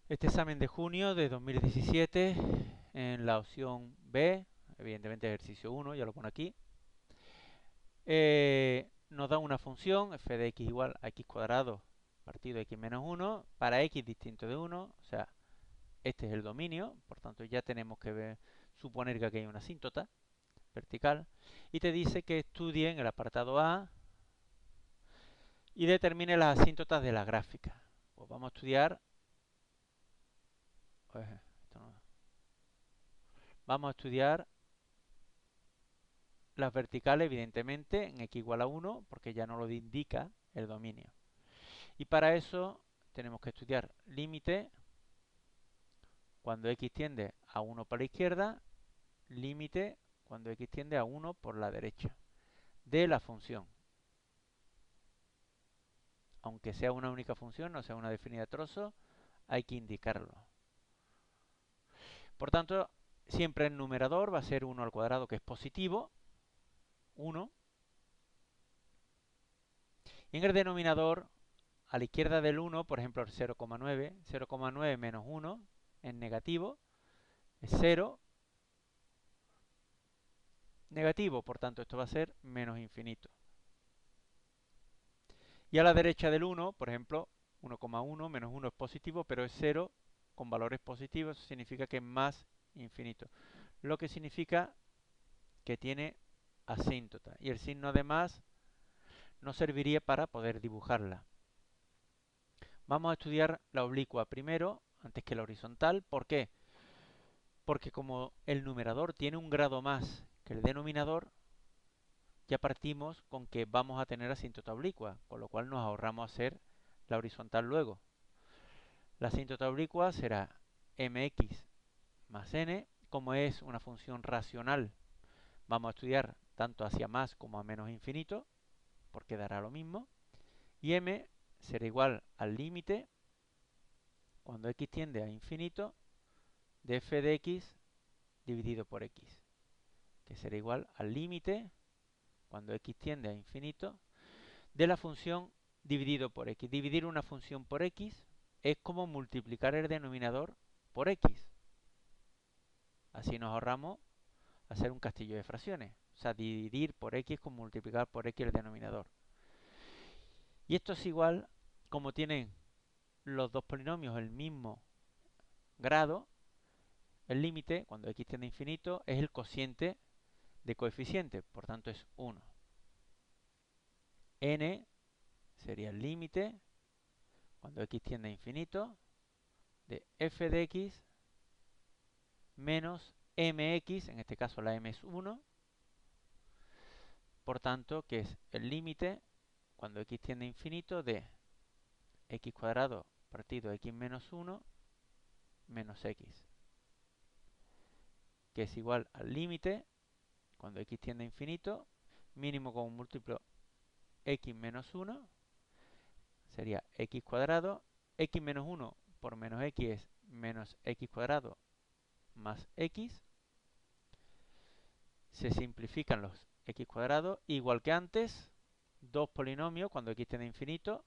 Este examen de junio de 2017 en la opción B, evidentemente ejercicio 1, ya lo pone aquí, nos da una función f de x igual a x cuadrado partido x menos 1 para x distinto de 1, o sea, este es el dominio, por tanto ya tenemos que suponer que aquí hay una asíntota vertical, y te dice que estudie en el apartado A y determine las asíntotas de la gráfica. Pues vamos a estudiar, pues, vamos a estudiar las verticales, evidentemente, en x igual a 1, porque ya no lo indica el dominio. Y para eso tenemos que estudiar límite cuando x tiende a 1 por la izquierda, límite cuando x tiende a 1 por la derecha de la función. Aunque sea una única función, no sea una definida trozo, hay que indicarlo. Por tanto, siempre el numerador va a ser 1 al cuadrado, que es positivo, 1. Y en el denominador, a la izquierda del 1, por ejemplo, el 0,9, 0,9 menos 1 es negativo, es 0, negativo, por tanto esto va a ser menos infinito. Y a la derecha del 1, por ejemplo, 1,1 menos 1 es positivo, pero es 0 con valores positivos, eso significa que es más infinito. Lo que significa que tiene asíntota. Y el signo de más nos serviría para poder dibujarla. Vamos a estudiar la oblicua primero, antes que la horizontal. ¿Por qué? Porque como el numerador tiene un grado más que el denominador, ya partimos con que vamos a tener asíntota oblicua, con lo cual nos ahorramos hacer la horizontal luego. La asíntota oblicua será mx más n, como es una función racional, vamos a estudiar tanto hacia más como a menos infinito, porque dará lo mismo, y m será igual al límite, cuando x tiende a infinito, de f de x dividido por x, que será igual al límite, cuando x tiende a infinito, de la función dividido por x. Dividir una función por x es como multiplicar el denominador por x. Así nos ahorramos hacer un castillo de fracciones. O sea, dividir por x como multiplicar por x el denominador. Y esto es igual, como tienen los dos polinomios el mismo grado, el límite, cuando x tiende a infinito, es el cociente de coeficiente, por tanto es 1. N sería el límite, cuando x tiende a infinito, de f de x menos mx, en este caso la m es 1, por tanto, que es el límite, cuando x tiende a infinito, de x cuadrado partido x menos 1 menos x, que es igual al límite, cuando x tiende a infinito, mínimo con un múltiplo x menos 1, sería x cuadrado, x menos 1 por menos x es menos x cuadrado más x, se simplifican los x cuadrados, igual que antes, dos polinomios cuando x tiende a infinito,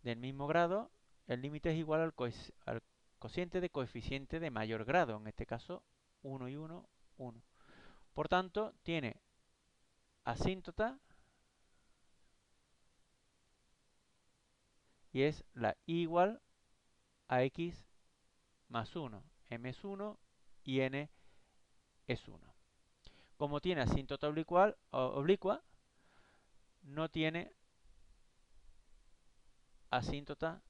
del mismo grado, el límite es igual al cociente de coeficiente de mayor grado, en este caso 1 y 1, 1. Por tanto, tiene asíntota y es la igual a x más 1. M es 1 y n es 1. Como tiene asíntota oblicua, no tiene asíntota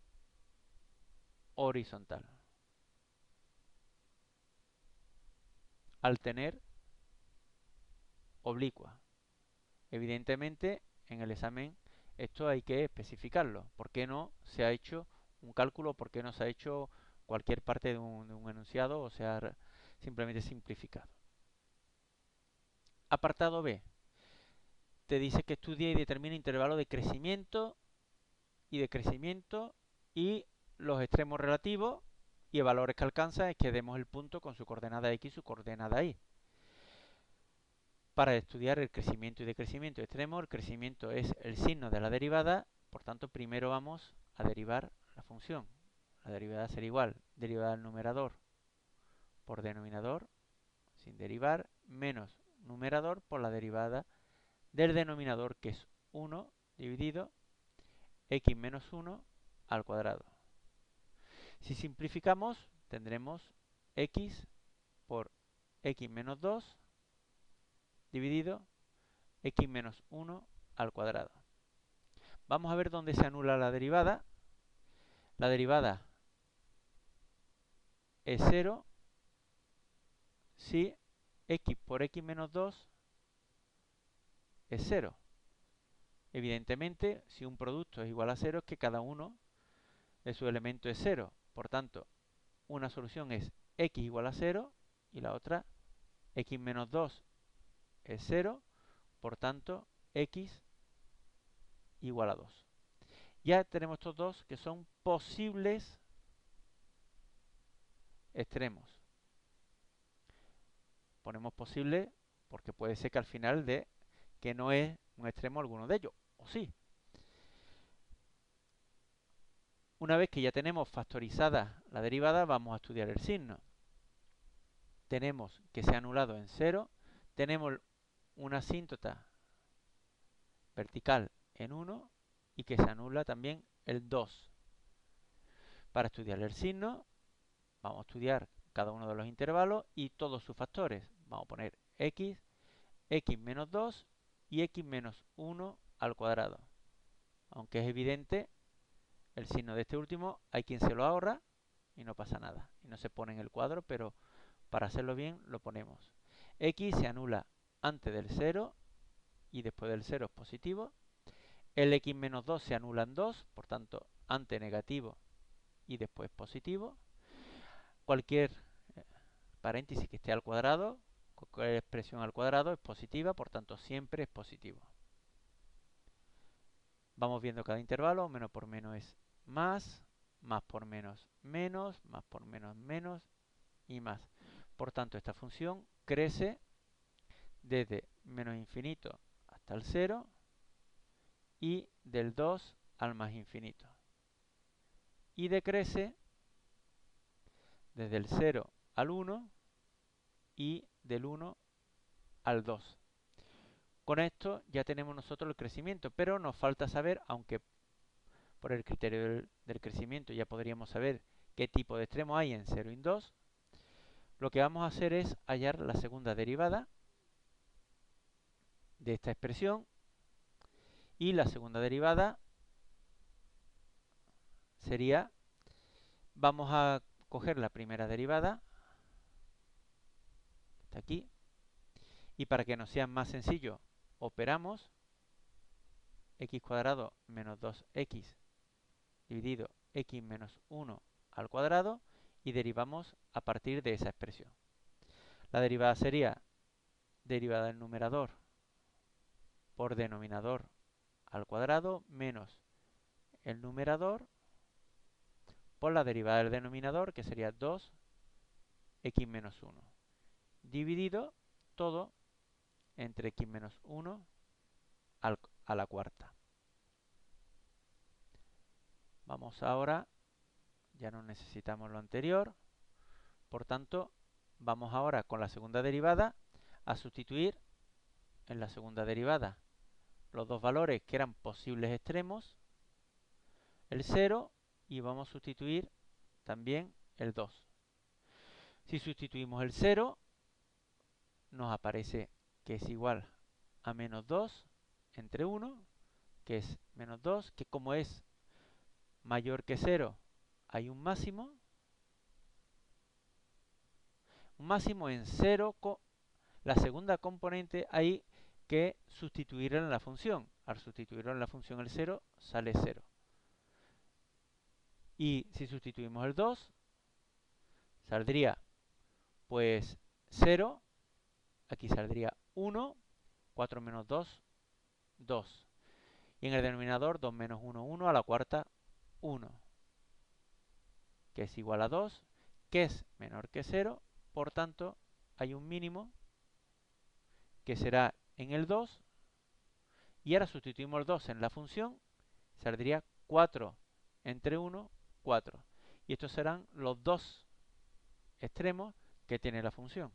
horizontal. Al tener oblicua. Evidentemente, en el examen esto hay que especificarlo. ¿Por qué no se ha hecho un cálculo? ¿Por qué no se ha hecho cualquier parte de un enunciado o sea simplemente simplificado? Apartado B. Te dice que estudie y determine intervalo de crecimiento y los extremos relativos y valores que alcanza es que demos el punto con su coordenada x y su coordenada y. Para estudiar el crecimiento y decrecimiento extremo, el crecimiento es el signo de la derivada, por tanto primero vamos a derivar la función. la derivada será igual, derivada del numerador por denominador, sin derivar, menos numerador por la derivada del denominador, que es 1 dividido x menos 1 al cuadrado. Si simplificamos, tendremos x por x menos 2 dividido x menos 1 al cuadrado. Vamos a ver dónde se anula la derivada. La derivada es 0 si x por x menos 2 es 0. Evidentemente, si un producto es igual a 0, es que cada uno de sus elementos es 0. Por tanto, una solución es x igual a 0 y la otra x menos 2 es 0. Por tanto, x igual a 2. Ya tenemos estos dos que son posibles extremos. Ponemos posible porque puede ser que al final dé que no es un extremo alguno de ellos, o sí. Una vez que ya tenemos factorizada la derivada, vamos a estudiar el signo. Tenemos que se ha anulado en 0, tenemos una asíntota vertical en 1 y que se anula también el 2. Para estudiar el signo, vamos a estudiar cada uno de los intervalos y todos sus factores. Vamos a poner x, x menos 2 y x menos 1 al cuadrado. Aunque es evidente, el signo de este último hay quien se lo ahorra y no pasa nada. Y no se pone en el cuadro, pero para hacerlo bien lo ponemos. X se anula antes del 0 y después del 0 es positivo. El x menos 2 se anula en 2, por tanto antes negativo y después positivo. Cualquier paréntesis que esté al cuadrado, cualquier expresión al cuadrado es positiva, por tanto siempre es positivo. Vamos viendo cada intervalo, menos por menos es más por menos menos, más por menos menos y más. Por tanto, esta función crece desde menos infinito hasta el 0 y del 2 al más infinito. Y decrece desde el 0 al 1 y del 1 al 2. Con esto ya tenemos nosotros el crecimiento, pero nos falta saber, aunque por el criterio del crecimiento ya podríamos saber qué tipo de extremo hay en 0 y en 2, lo que vamos a hacer es hallar la segunda derivada de esta expresión, y la segunda derivada sería, vamos a coger la primera derivada, está aquí, y para que nos sea más sencillo, operamos x cuadrado menos 2x dividido x menos 1 al cuadrado y derivamos a partir de esa expresión. La derivada sería derivada del numerador por denominador al cuadrado menos el numerador por la derivada del denominador, que sería 2x menos 1, dividido todo entre x menos 1 a la cuarta. Vamos ahora, ya no necesitamos lo anterior, por tanto, vamos ahora con la segunda derivada a sustituir en la segunda derivada los dos valores que eran posibles extremos, el 0, y vamos a sustituir también el 2. Si sustituimos el 0, nos aparece que es igual a menos 2 entre 1, que es menos 2, que como es mayor que 0, hay un máximo en 0, la segunda componente hay que sustituirla en la función. Al sustituirlo en la función el 0, sale 0. Y si sustituimos el 2, saldría pues 0, aquí saldría 1, 4 menos 2, 2. Y en el denominador 2 menos 1, 1, a la cuarta 1, que es igual a 2, que es menor que 0, por tanto hay un mínimo que será en el 2, y ahora sustituimos el 2 en la función, saldría 4 entre 1, 4. y estos serán los dos extremos que tiene la función.